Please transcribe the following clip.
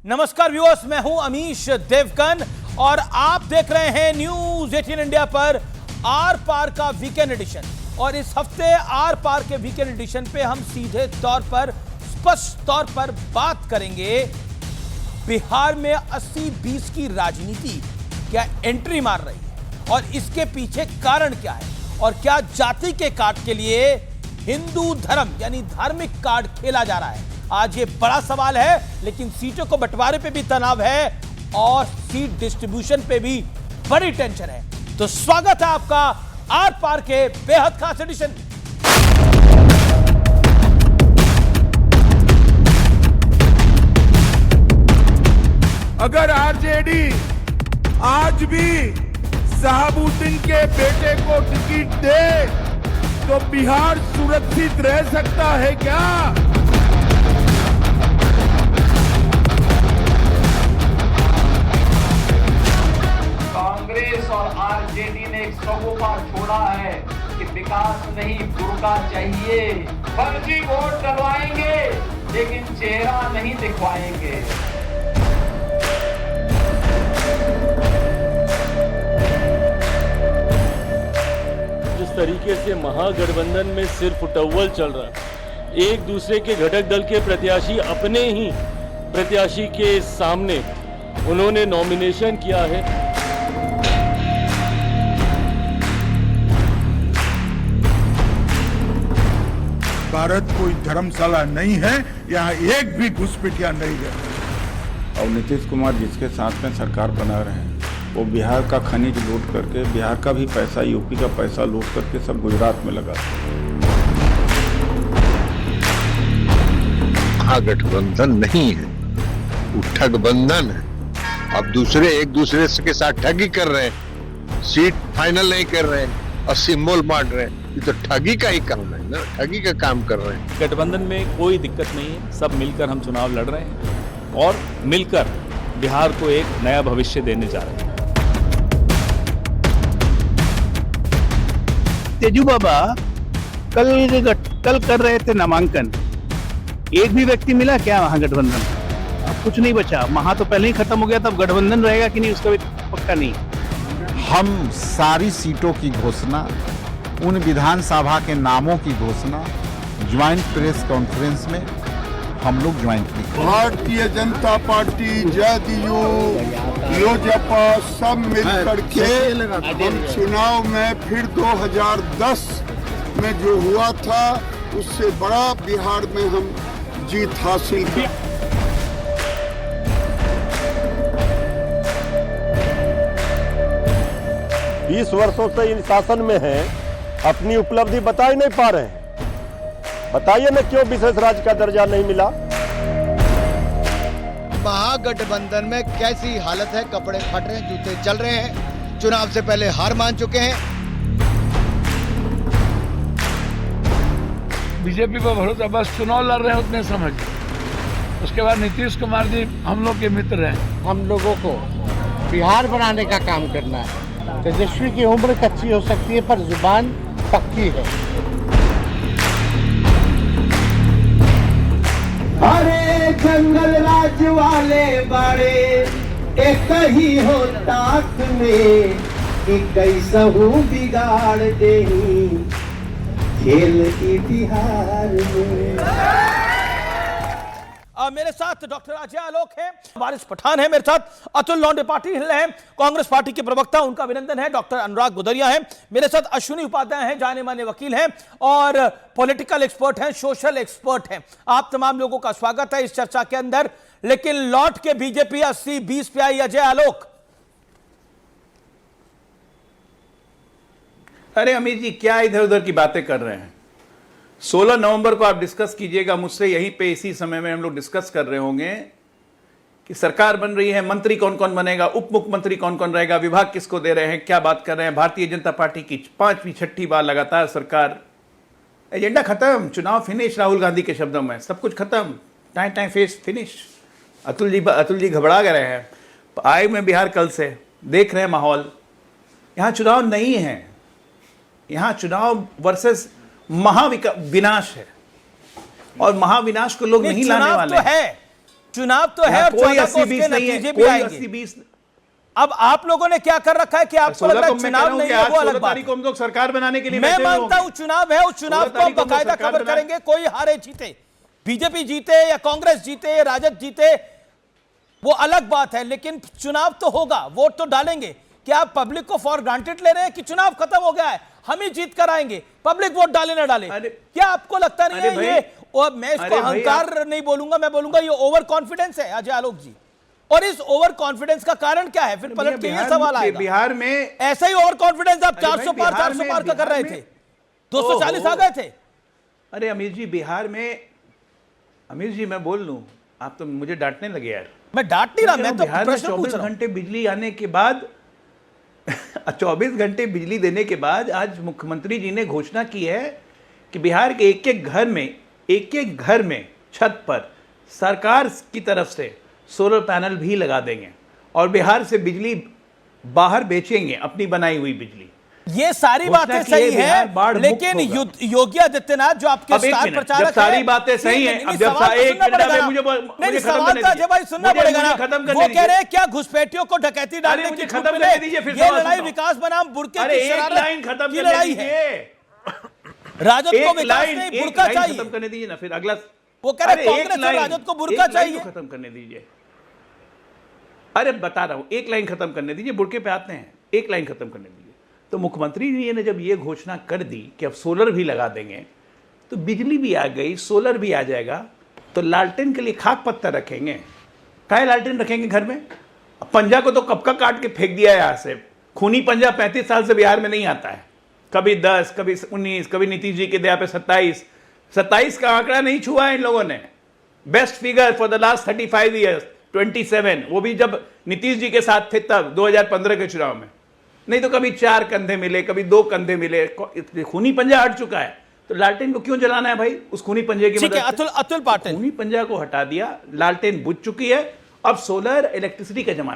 नमस्कार व्यूअर्स, मैं हूं अमीश देवगन और आप देख रहे हैं न्यूज 18 इंडिया पर आर पार का वीकेंड एडिशन। और इस हफ्ते आर पार के वीकेंड एडिशन पे हम सीधे तौर पर स्पष्ट तौर पर बात करेंगे बिहार में 80-20 की राजनीति क्या एंट्री मार रही है और इसके पीछे कारण क्या है, और क्या जाति के कार्ड के लिए हिंदू धर्म यानी धार्मिक कार्ड खेला जा रहा है। आज ये बड़ा सवाल है, लेकिन सीटों को बंटवारे पे भी तनाव है और सीट डिस्ट्रीब्यूशन पे भी बड़ी टेंशन है। तो स्वागत है आपका आर पार के बेहद खास एडिशन में। अगर आरजेडी आज भी शहाबुद्दीन के बेटे को टिकट दे तो बिहार सुरक्षित रह सकता है क्या? कांग्रेस और आरजेडी ने एक सगोपा छोड़ा है कि विकास नहीं बुर्का चाहिए। फर्जी वोट डलवाएंगे लेकिन चेहरा नहीं दिखवाएंगे। जिस तरीके से महागठबंधन में सिर्फ उटव्वल चल रहा है, एक दूसरे के घटक दल के प्रत्याशी अपने ही प्रत्याशी के सामने उन्होंने नॉमिनेशन किया है। भारत कोई धर्मशाला नहीं है, यहाँ एक भी घुसपैठिया नहीं है। और नीतीश कुमार जिसके साथ में सरकार बना रहे हैं वो बिहार का खनिज लूट करके, बिहार का भी पैसा, यूपी का पैसा लूट करके सब गुजरात में लगा। महागठबंधन नहीं है, वो ठगबंधन है। अब दूसरे एक दूसरे के साथ ठगी कर रहे हैं, सीट फाइनल नहीं कर रहे हैं और सिंबल बांट रहे हैं। ये तो ठगी का ही काम है ना, ठगी का काम कर रहे हैं। गठबंधन में कोई दिक्कत नहीं है, सब मिलकर हम चुनाव लड़ रहे हैं और मिलकर बिहार को एक नया भविष्य देने जा रहे हैं। तेजू बाबा कल कर रहे थे नामांकन, एक भी व्यक्ति मिला क्या महागठबंधन? अब कुछ नहीं बचा। महा तो पहले ही खत्म हो गया, तब गठबंधन रहेगा कि नहीं उसका भी पक्का नहीं। हम सारी सीटों की घोषणा, उन विधानसभा के नामों की घोषणा ज्वाइंट प्रेस कॉन्फ्रेंस में हम लोग ज्वाइंट की। भारतीय जनता पार्टी, जदयू, लोजपा सब मिलकर के हम चुनाव में फिर 2010 में जो हुआ था उससे बड़ा बिहार में हम जीत हासिल की। बीस वर्षों से इन शासन में है, अपनी उपलब्धि बता ही नहीं पा रहे हैं। बताइए ना क्यों विशेष राज्य का दर्जा नहीं मिला? महागठबंधन में कैसी हालत है, कपड़े फट रहे हैं, जूते चल रहे हैं, चुनाव से पहले हार मान चुके हैं। बीजेपी पर भरोसा, बस चुनाव लड़ रहे हैं उतने समझ। उसके बाद नीतीश कुमार जी हम लोग के मित्र हैं। हम लोगों को बिहार बनाने का काम करना है। तेजस्वी की उम्र कच्ची हो सकती है पर जुबान पक्की है। अरे जंगल राज वाले बड़े एक ही हो ताक में, कैसा हूँ बिगाड़ दे खेल की बिहार में। मेरे साथ डॉक्टर अजय आलोक हैं, वारिस पठान है, मेरे साथ अतुल लौंडे पाटिल हैं, कांग्रेस पार्टी के प्रवक्ता, उनका अभिनंदन है। डॉक्टर अनुराग गुदरिया हैं, मेरे साथ अश्विनी उपाध्याय हैं, जाने माने वकील हैं और पॉलिटिकल एक्सपर्ट हैं, सोशल एक्सपर्ट हैं। आप तमाम लोगों का स्वागत है इस चर्चा के अंदर। लेकिन लौट के बीजेपी 80-20 पे आई। अजय आलोक। अरे अमीर जी, क्या इधर उधर की बातें कर रहे हैं? 16 नवंबर को आप डिस्कस कीजिएगा मुझसे, यहीं पे इसी समय में हम लोग डिस्कस कर रहे होंगे कि सरकार बन रही है, मंत्री कौन कौन बनेगा, उप मुख्यमंत्री कौन कौन रहेगा, विभाग किसको दे रहे हैं, क्या बात कर रहे हैं। भारतीय जनता पार्टी की 5वीं-6ठी बार लगातार सरकार। एजेंडा खत्म, चुनाव फिनिश, राहुल गांधी के शब्दों में सब कुछ खत्म, time face finish. Atul ji घबरा गए हैं। आए में बिहार कल से देख रहे हैं माहौल। यहाँ चुनाव नहीं है, यहाँ चुनाव वर्सेस महाविनाश है और महाविनाश को लोग नहीं लाने वाले तो है, चुनाव तो है और 14 को उसके नतीजे भी आएंगे। अब आप लोगों ने क्या कर रखा है कि आपको लग रहा है चुनाव नहीं है, वो अलग बात है। हम लोग सरकार बनाने के लिए मैं मानता हूं चुनाव है, उस चुनाव को हम बाकायदा खबर करेंगे, कोई हारे जीते, बीजेपी जीते या कांग्रेस जीते या राजद जीते, वो अलग बात है, लेकिन चुनाव तो होगा, वोट तो डालेंगे। क्या आप पब्लिक को फॉर ग्रांटेड ले रहे हैं कि चुनाव खत्म हो गया है, हम ही जीत कर आएंगे, पब्लिक वोट डाले ना डाले? क्या आपको लगता नहीं है ये, और मैं इसको अहंकार नहीं बोलूंगा, मैं बोलूंगा ये ओवर कॉन्फिडेंस है अजय आलोक जी। और इस ओवर कॉन्फिडेंस का कारण क्या है? फिर पलट के ये सवाल आएगा। बिहार में ऐसा ही ओवर कॉन्फिडेंस आप 400 पार का कर रहे थे, 240 आ गए थे। अरे अमीर जी, बिहार में, अमीर जी मैं बोल लूं, आप तो मुझे डांटने लगे यार। मैं डांट नहीं रहा, मैं तो बिहार में प्रश्न पूछ 24 रहा हूं। घंटे बिजली आने के बाद 24 घंटे बिजली देने के बाद आज मुख्यमंत्री जी ने घोषणा की है कि बिहार के एक एक घर में छत पर सरकार की तरफ से सोलर पैनल भी लगा देंगे और बिहार से बिजली बाहर बेचेंगे, अपनी बनाई हुई बिजली। ये सारी बातें सही है, लेकिन योगी आदित्यनाथ जो आपके स्टार प्रचारक हैं, सारी बातें सही हैं, अब जब एक मिनट में मुझे सवाल तो अजय भाई सुनना पड़ेगा ना। वो कह रहे हैं क्या घुसपैठियों को डकैती डालने की छूट मिले? ये लड़ाई विकास बनाम बुर्के की शरारत की लड़ाई है। राजद को विकास नहीं, बुर्का चाहिए। खत्म करने दीजिए ना, फिर अगला वो कह रहे कांग्रेस और राजद को बुर्का चाहिए। खत्म करने दीजिए, अरे बता रहा हूं, एक लाइन खत्म करने दीजिए, बुर्के पे आते हैं, एक लाइन खत्म करने दीजिए। तो मुख्यमंत्री जी ने जब ये घोषणा कर दी कि अब सोलर भी लगा देंगे, तो बिजली भी आ गई, सोलर भी आ जाएगा, तो लालटेन के लिए खाक पत्थर रखेंगे? काहे लालटेन रखेंगे घर में? पंजा को तो कब का काट के फेंक दिया है यहां से। खूनी पंजा 35 साल से बिहार में नहीं आता है, कभी 10, कभी 19, कभी नीतीश जी के दया पे 27 का आंकड़ा नहीं छुआ है इन लोगों ने। Best figure for the last 35 years 27, वो भी जब नीतीश जी के साथ थे तब 2015 के चुनाव में। नहीं तो कभी 4 कंधे मिले, कभी 2 कंधे मिले। खूनी पंजा हट चुका है, तो लालटेन को क्यों जलाना है भाई? उस खूनी पंजे की मदद से अतुल पाटिल, खूनी पंजा को हटा दिया, लालटेन बुझ चुकी है, अब सोलर इलेक्ट्रिसिटी का जमाना है।